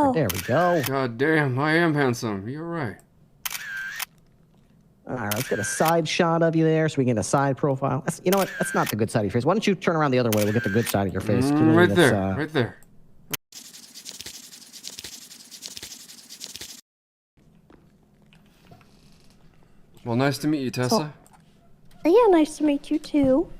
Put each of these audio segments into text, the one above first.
Alright, there we go. God damn, I am handsome. You're right. Alright, let's get a side shot of you there so we can get a side profile. You know what? That's not the good side of your face. Why don't you turn around the other way? We'll get the good side of your face. Right there, right there. Well, nice to meet you, Tessa. Yeah, nice to meet you too.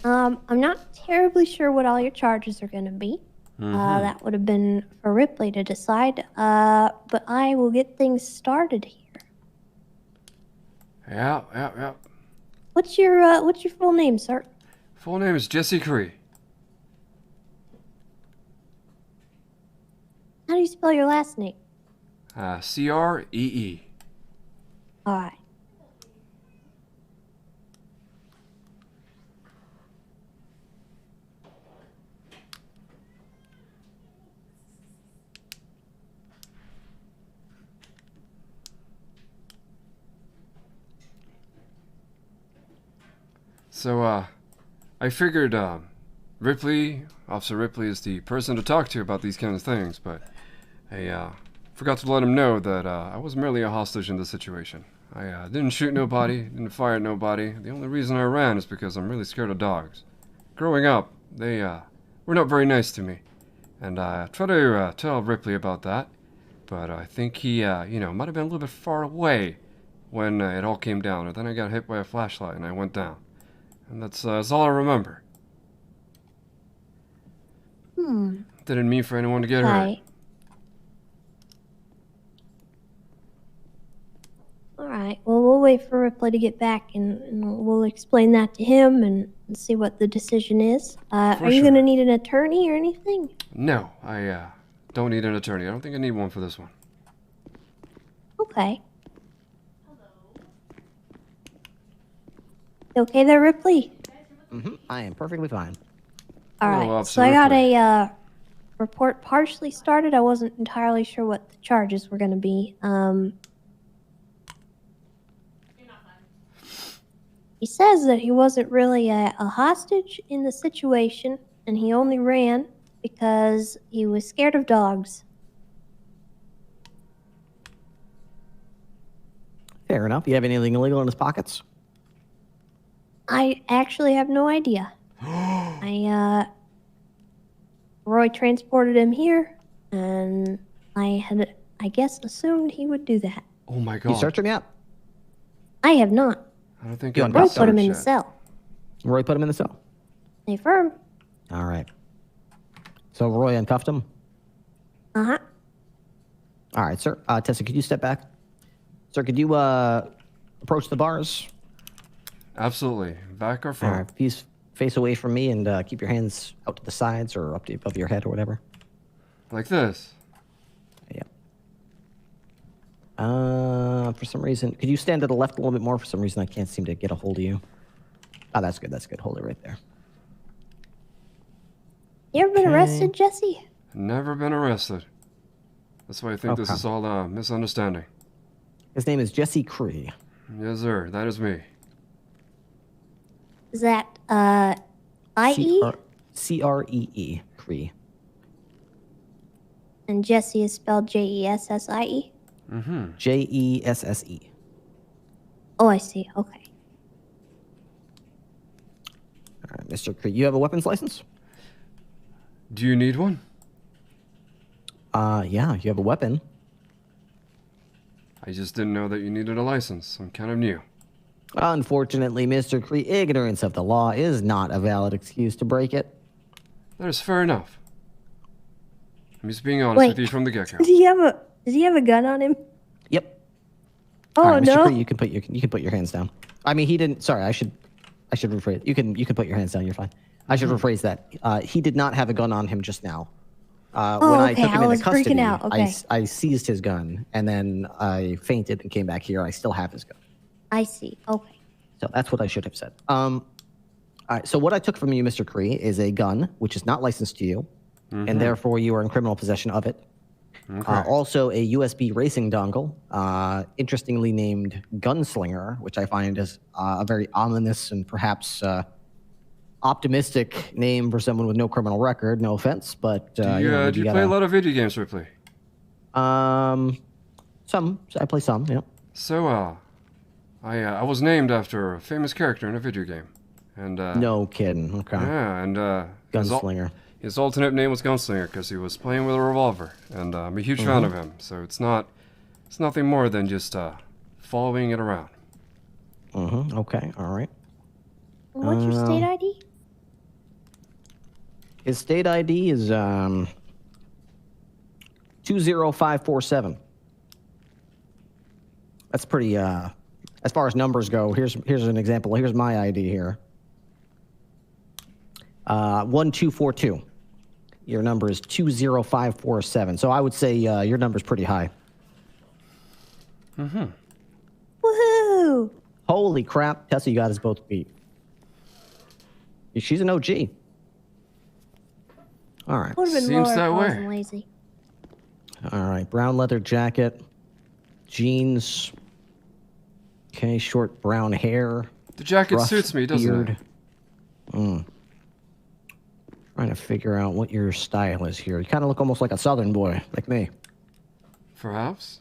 I'm not terribly sure what all your charges are going to be. That would have been for Ripley to decide. But I will get things started here. Yeah. What's your full name, sir? Full name is Jesse Cree. How do you spell your last name? C-R-E-E. All right. So, I figured, Officer Ripley is the person to talk to about these kind of things, but I, forgot to let him know that, I was merely a hostage in this situation. I, didn't shoot nobody, didn't fire at nobody. The only reason I ran is because I'm really scared of dogs. Growing up, they, were not very nice to me. And I tried to, tell Ripley about that, but I think he, you know, might have been a little bit far away when it all came down, and then I got hit by a flashlight and I went down. And that's all I remember. Didn't mean for anyone to get hurt. Alright, well, we'll wait for Ripley to get back and we'll explain that to him and see what the decision is. Are you going to need an attorney or anything? No, I don't need an attorney. I don't think I need one for this one. Okay. You okay there, Ripley? I am perfectly fine. Alright, so I got a report partially started. I wasn't entirely sure what the charges were going to be. He says that he wasn't really a hostage in the situation, and he only ran because he was scared of dogs. Fair enough. You have anything illegal in his pockets? I actually have no idea. Roy transported him here, and I had, I guess, assumed he would do that. Oh my god. You searched him yet? I have not. I don't think Roy put him in the cell. Roy put him in the cell? Affirm. All right. So Roy uncuffed him? Uh-huh. All right, sir. Tessa, could you step back? Sir, could you approach the bars? Absolutely. Back or front? All right, please face away from me and keep your hands out to the sides or up to above your head or whatever. Like this? Yeah. For some reason, could you stand to the left a little bit more? For some reason, I can't seem to get a hold of you. Oh, that's good. That's good. Hold it right there. You ever been arrested, Jesse? Never been arrested. That's why I think this is all a misunderstanding. His name is Jesse Cree. Yes, sir. That is me. Is that, I-E? C-R-E-E. Cree. And Jesse is spelled J-E-S-S-I-E? J-E-S-S-E. Oh, I see. Okay. All right, Mr. Cree, you have a weapons license? Do you need one? Yeah, you have a weapon. I just didn't know that you needed a license. I'm kind of new. Unfortunately, Mr. Cree, ignorance of the law is not a valid excuse to break it. That is fair enough. I'm just being honest with you from the get-go. Does he have a gun on him? Yep. Oh, all right, Mr. no. Cree, you can put your hands down. I mean, he didn't. Sorry, I should rephrase. You can put your hands down. You're fine. I should rephrase that. He did not have a gun on him just now. When I took him into custody, I seized his gun, and then I fainted and came back here. I still have his gun. I see. Okay. So that's what I should have said. All right, so what I took from you, Mr. Cree, is a gun, which is not licensed to you, and therefore you are in criminal possession of it. Okay. Also, a USB racing dongle, interestingly named Gunslinger, which I find is a very ominous and perhaps optimistic name for someone with no criminal record. No offense, but do you play a lot of video games, Ripley? Some. I play some, yeah. So, I was named after a famous character in a video game. And, No kidding. Okay. yeah, and, Gunslinger. his alternate name was Gunslinger because he was playing with a revolver. And, I'm a huge fan of him. So it's nothing more than just, following it around. Okay, all right. What's your state ID? His state ID is 20547. That's pretty as far as numbers go. Here's an example. Here's my ID here. 1242. Your number is 20547. So I would say your number's pretty high. Woohoo! Holy crap, Tessa, you got us both beat. She's an OG. All right. Would have been Seems lower that if I way. wasn't lazy. All right. Brown leather jacket, jeans. Okay, short brown hair. The jacket rough suits me, doesn't beard. it? Trying to figure out what your style is here. You kind of look almost like a southern boy, like me. Perhaps.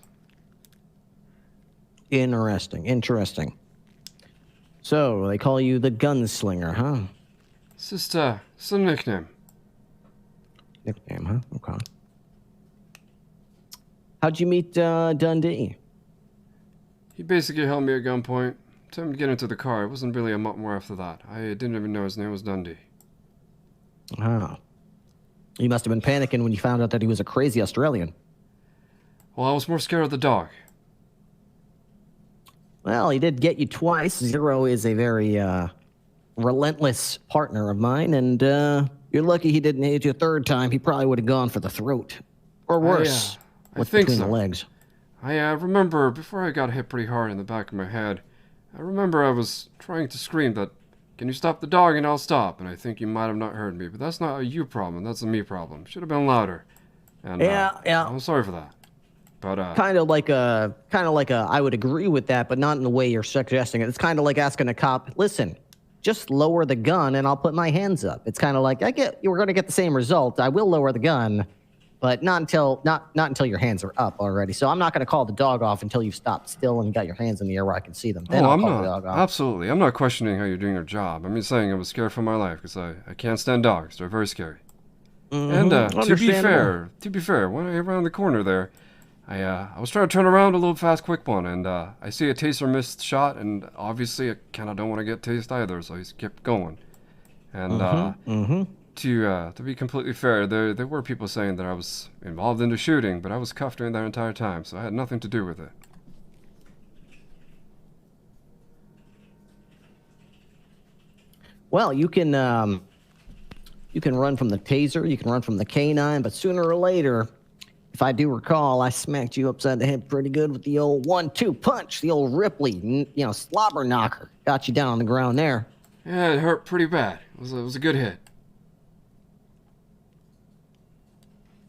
Interesting. So, they call you the gunslinger, huh? It's just a nickname. Nickname, huh? Okay. How'd you meet Dundee? He basically held me at gunpoint, told me to get into the car. It wasn't really a lot more after that. I didn't even know his name was Dundee. Oh. You must have been panicking when you found out that he was a crazy Australian. Well, I was more scared of the dog. Well, he did get you twice. Zero is a very relentless partner of mine, and you're lucky he didn't hit you a third time. He probably would have gone for the throat. Or worse, I what's think between so. the legs. I remember before I got hit pretty hard in the back of my head, I remember I was trying to scream that, "Can you stop the dog and I'll stop?" And I think you might have not heard me, but that's not a you problem, that's a me problem. Should have been louder. And Yeah. I'm sorry for that. But Kind of like a, I would agree with that, but not in the way you're suggesting it. It's kind of like asking a cop, listen, just lower the gun and I'll put my hands up. It's kind of like, I get, you're going to get the same result. I will lower the gun, but not until your hands are up already. So I'm not going to call the dog off until you've stopped still and got your hands in the air where I can see them. Then I'll I'm call not. the dog off. Absolutely. I'm not questioning how you're doing your job. I'm just saying I was scared for my life because I can't stand dogs. They're very scary. And to be fair, when I around the corner there, I was trying to turn around a little fast, quick one, and I see a taser missed shot, and obviously I kind of don't want to get tased either, so I just kept going. And to be completely fair, there were people saying that I was involved in the shooting, but I was cuffed during that entire time, so I had nothing to do with it. Well, you can run from the taser, you can run from the canine, but sooner or later, if I do recall, I smacked you upside the head pretty good with the old 1-2 punch, the old Ripley, slobber knocker. Got you down on the ground there. Yeah, it hurt pretty bad. It was a good hit.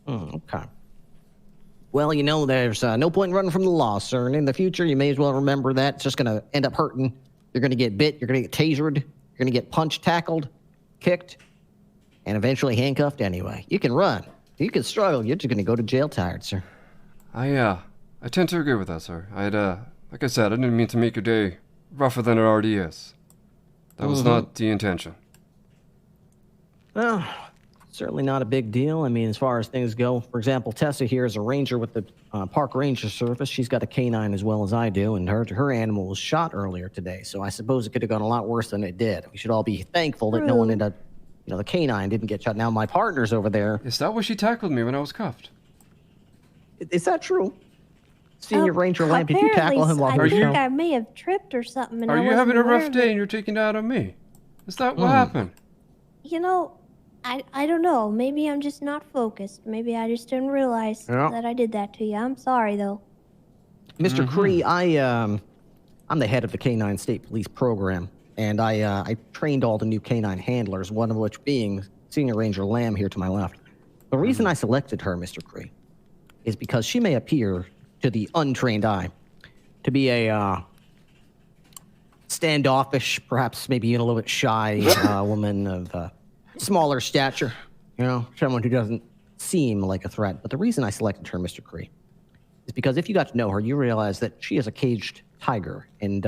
Okay. Well, there's no point in running from the law, sir. And in the future, you may as well remember that. It's just going to end up hurting. You're going to get bit. You're going to get tasered. You're going to get punched, tackled, kicked, and eventually handcuffed anyway. You can run. You can struggle. You're just going to go to jail tired, sir. I tend to agree with that, sir. Like I said, I didn't mean to make your day rougher than it already is. That was not the intention. Well, certainly not a big deal. I mean, as far as things go, for example, Tessa here is a ranger with the Park Ranger Service. She's got a canine as well as I do, and her animal was shot earlier today. So I suppose it could have gone a lot worse than it did. We should all be thankful that no one ended up, the canine didn't get shot. Now my partner's over there. Is that why she tackled me when I was cuffed? Is that true? Senior Ranger Lamb, did you tackle him while he I was think shot? I may have tripped or something. And Are I you wasn't having a aware rough of day it. and you're taking it out on me? Is that what happened? I don't know. Maybe I'm just not focused. Maybe I just didn't realize that I did that to you. I'm sorry, though. Mr. Cree, I'm the head of the Canine State Police program, and I trained all the new canine handlers, one of which being Senior Ranger Lamb here to my left. The reason I selected her, Mr. Cree, is because she may appear to the untrained eye to be a standoffish, perhaps maybe even a little bit shy woman of smaller stature, someone who doesn't seem like a threat. But the reason I selected her, Mr. Cree, is because if you got to know her, you realize that she is a caged tiger. And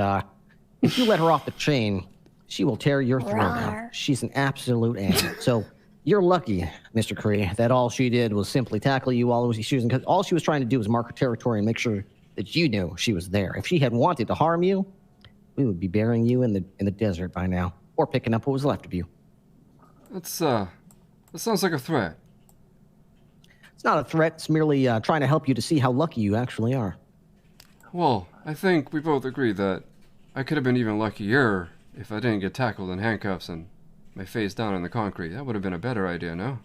if you let her off the chain, she will tear your throat out. Rawr. She's an absolute animal. So you're lucky, Mr. Cree, that all she did was simply tackle you while she was because all she was trying to do was mark her territory and make sure that you knew she was there. If she had wanted to harm you, we would be burying you in the desert by now, or picking up what was left of you. That sounds like a threat. It's not a threat. It's merely trying to help you to see how lucky you actually are. Well, I think we both agree that I could have been even luckier if I didn't get tackled in handcuffs and my face down in the concrete. That would have been a better idea, no?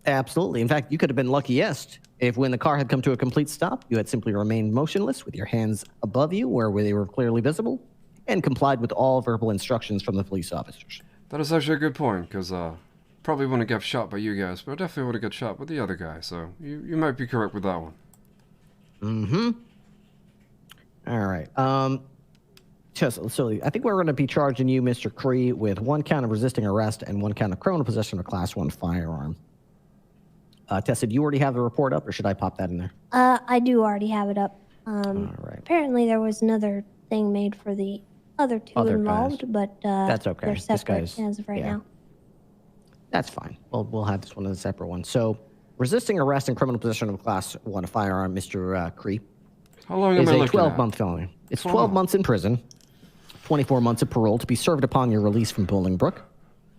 Absolutely. In fact, you could have been luckiest if when the car had come to a complete stop, you had simply remained motionless with your hands above you where they were clearly visible and complied with all verbal instructions from the police officers. That is actually a good point, because probably wouldn't get shot by you guys, but I definitely would have got shot by the other guy, so you might be correct with that one. Mm-hmm. All right. So I think we're going to be charging you, Mr. Cree, with 1 count of resisting arrest and 1 count of criminal possession of a Class 1 firearm. Tessa, do you already have the report up, or should I pop that in there? I do already have it up. All right. Apparently there was another thing made for the other two Other involved, guys. but That's okay. they're This separate guy's- as of right yeah. now. That's fine. We'll have this one as a separate one. So, resisting arrest and criminal possession of a Class 1 firearm, Mr. Cree, How long am is I a looking at? 12-month felony. It's 12. 12 months in prison, 24 months of parole to be served upon your release from Bolingbrook,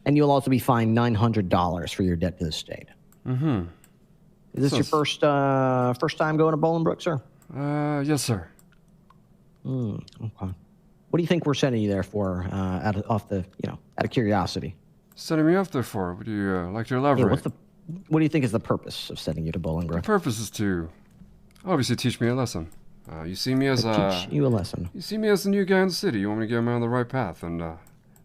and you'll also be fined $900 for your debt to the state. Mm-hmm. Is this your first time going to Bolingbrook, sir? Yes, sir. Okay. What do you think we're sending you there for? Out of curiosity. Sending me up there for? Would you like to Yeah, elaborate? what do you think is the purpose of sending you to The Bolingbrook? purpose is to obviously teach me a lesson. You see me as Teach you a lesson. you see me as the new guy in the city. You want me to get me on the right path, and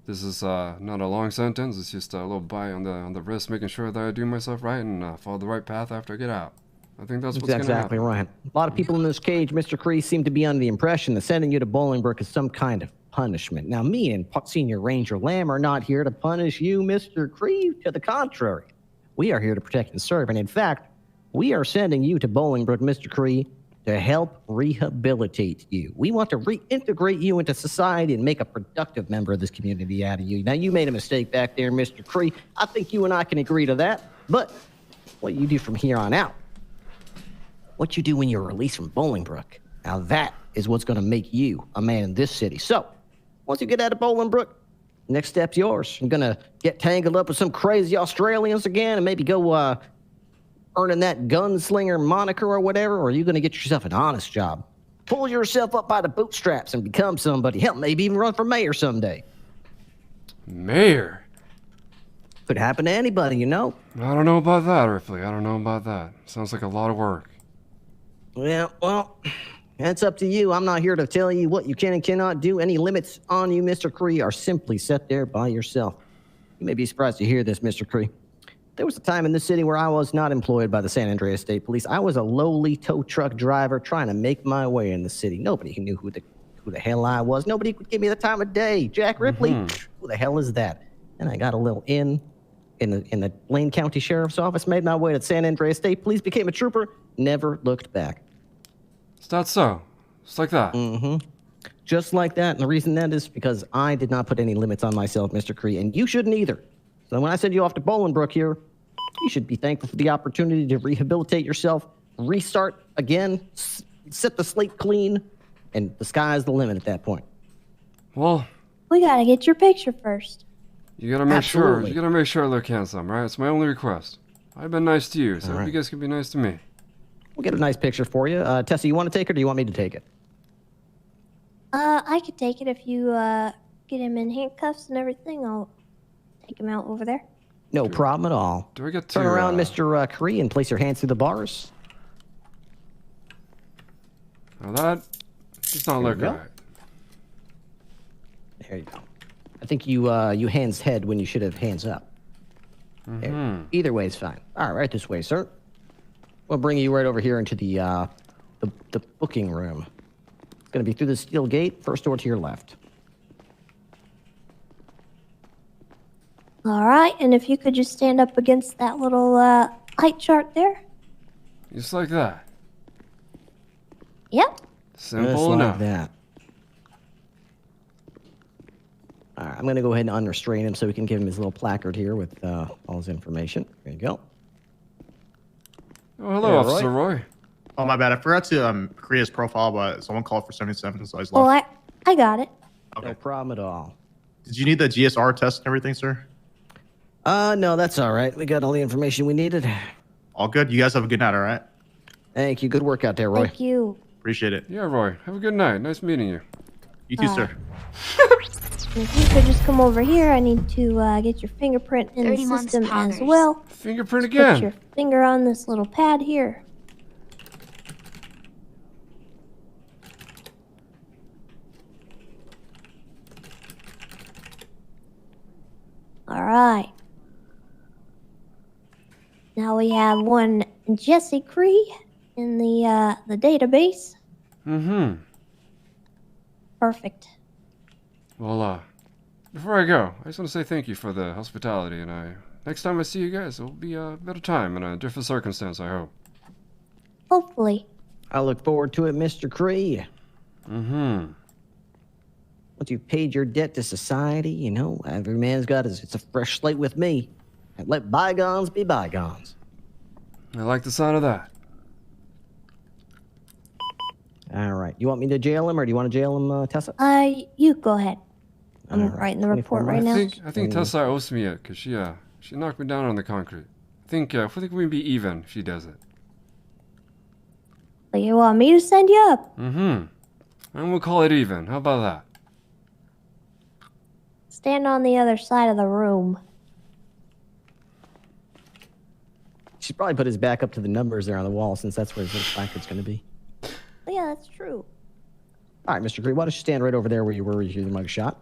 this is not a long sentence. It's just a little bite on the wrist, making sure that I do myself right and follow the right path after I get out. I think that's what's That's going to exactly happen. right. A lot of people in this cage, Mr. Cree, seem to be under the impression that sending you to Bolingbrook is some kind of punishment. Now, me and Senior Ranger Lamb are not here to punish you, Mr. Cree. To the contrary, we are here to protect and serve. And in fact, we are sending you to Bolingbrook, Mr. Cree, to help rehabilitate you. We want to reintegrate you into society and make a productive member of this community out of you. Now, you made a mistake back there, Mr. Cree. I think you and I can agree to that. But what you do from here on out, what you do when you're released from Bolingbrook, now that is what's going to make you a man in this city. So, once you get out of Bolingbrook, next step's yours. You're going to get tangled up with some crazy Australians again and maybe go earning that gunslinger moniker or whatever, or are you going to get yourself an honest job? Pull yourself up by the bootstraps and become somebody. Hell, maybe even run for mayor someday. Mayor? Could happen to anybody, you know? I don't know about that, Ripley. I don't know about that. Sounds like a lot of work. Yeah, well, that's up to you. I'm not here to tell you what you can and cannot do. Any limits on you, Mr. Cree, are simply set there by yourself. You may be surprised to hear this, Mr. Cree. There was a time in this city where I was not employed by the San Andreas State Police. I was a lowly tow truck driver trying to make my way in the city. Nobody knew who the hell I was. Nobody could give me the time of day. Jack Ripley, who the hell is that? And I got a little in the Blaine County Sheriff's Office, made my way to San Andreas State Police, became a trooper, never looked back. Is that so? It's like that. Just like that. And the reason that is because I did not put any limits on myself, Mr. Cree, and you shouldn't either. So when I send you off to Bolingbrook here, you should be thankful for the opportunity to rehabilitate yourself, restart again, set the slate clean, and the sky's the limit at that point. Well, We gotta get your picture first. you gotta make Absolutely. sure I look handsome, right? It's my only request. I've been nice to you, so All right. you guys can be nice to me. We'll get a nice picture for you. Tessa, you want to take it or do you want me to take it? I could take it if you get him in handcuffs and everything. I'll take him out over there. No problem at all. Do I get to Turn around, Mr. Cree, and place your hands through the bars. Now that does not look go. right. There you go. I think you hands head when you should have hands up. There. Either way is fine. All right, this way, sir. We'll bring you right over here into the booking room. It's going to be through the steel gate, first door to your left. All right, and if you could just stand up against that little height chart there. Just like that. Yep. Simple Just like enough. that. All right, I'm going to go ahead and unrestrain him so we can give him his little placard here with all his information. There you go. Oh, hello, Hey, Officer Roy. Oh, my bad. I forgot to create his profile, but someone called for 77, so I just Well, left. I got it. No problem at all. Did you need the GSR test and everything, sir? No, that's all right. We got all the information we needed. All good? You guys have a good night, all right? Thank you. Good work out there, Roy. Thank you. Appreciate it. Yeah, Roy. Have a good night. Nice meeting you. You too, sir. If you could just come over here, I need to get your fingerprint in the 30 months system as poggers. well. Fingerprint Put your again. finger on this little pad here. All right. Now we have one Jesse Cree in the database. Mm-hmm. Perfect. Well, before I go, I just want to say thank you for the hospitality, and next time I see you guys, it'll be a better time and a different circumstance, I hope. Hopefully. I look forward to it, Mr. Cree. Mm-hmm. Once you've paid your debt to society, you know, every man's got it's a fresh slate with me. And let bygones be bygones. I like the sound of that. All right. You want me to jail him, or do you want to jail him, Tessa? You go ahead. I'm All right, writing the 24 report right I now. think Tessa owes me it, because she knocked me down on the concrete. I think we'd be even if she does it. But you want me to send you up? Mm-hmm. And we'll call it even. How about that? Stand on the other side of the room. Should probably put his back up to the numbers there on the wall, since that's where his little placard's going to be. Oh, yeah, that's true. All right, Mr. Cree, why don't you stand right over there where you were with your mug shot?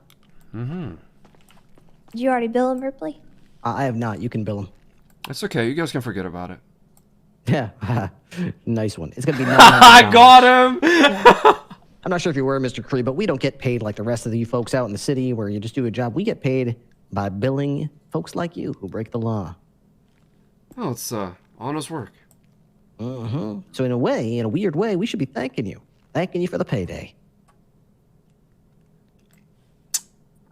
Mm-hmm. Did you already bill him, Ripley? I have not. You can bill him. It's okay. You guys can forget about it. Yeah, nice one. It's going to be I got him! I'm not sure if you're aware, Mr. Cree, but we don't get paid like the rest of you folks out in the city where you just do a job. We get paid by billing folks like you who break the law. Oh, it's honest work. Uh-huh. So in a way, in a weird way, we should be thanking you. Thanking you for the payday.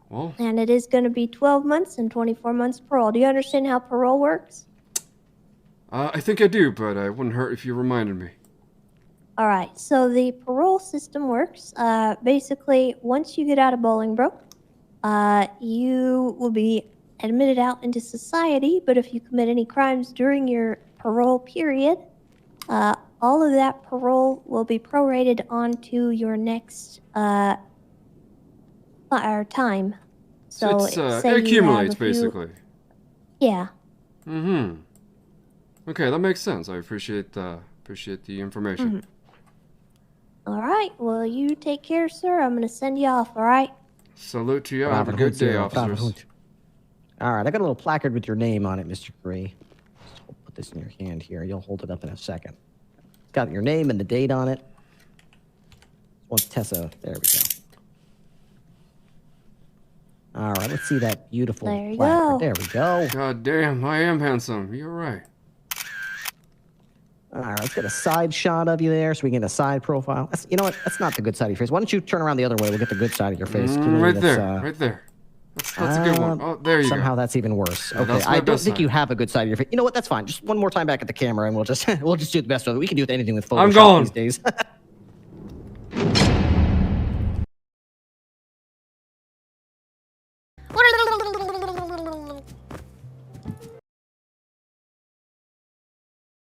Well, And it is going to be 12 months and 24 months parole. Do you understand how parole works? I think I do, but it wouldn't hurt if you reminded me. All right, so the parole system works. Basically, once you get out of Bolingbroke, you will be admitted out into society, but if you commit any crimes during your parole period, all of that parole will be prorated onto your next time. So It's, say it you have accumulates, a few- basically. Yeah. Mm-hmm. Okay, that makes sense. I appreciate the information. All right, well, you take care, sir. I'm going to send you off, all right? Salute to you. Have a good day, officers. All right, I got a little placard with your name on it, Mr. Cree. Just put this in your hand here. You'll hold it up in a second. It's got your name and the date on it. Once Tessa, there we go. All right, let's see that beautiful There you placard. go. There we go. God damn, I am handsome. You're right. All right, let's get a side shot of you there so we can get a side profile. You know what? That's not the good side of your face. Why don't you turn around the other way? We'll get the good side of your face. Right there, right there. That's a good one. Oh, there you Somehow go. that's even worse. Yeah, Okay, that's my I don't best think side. you have a good side of your face. You know what? That's fine. Just one more time back at the camera, and we'll just do the best of it. We can do anything with I'm Photoshop gone. these days.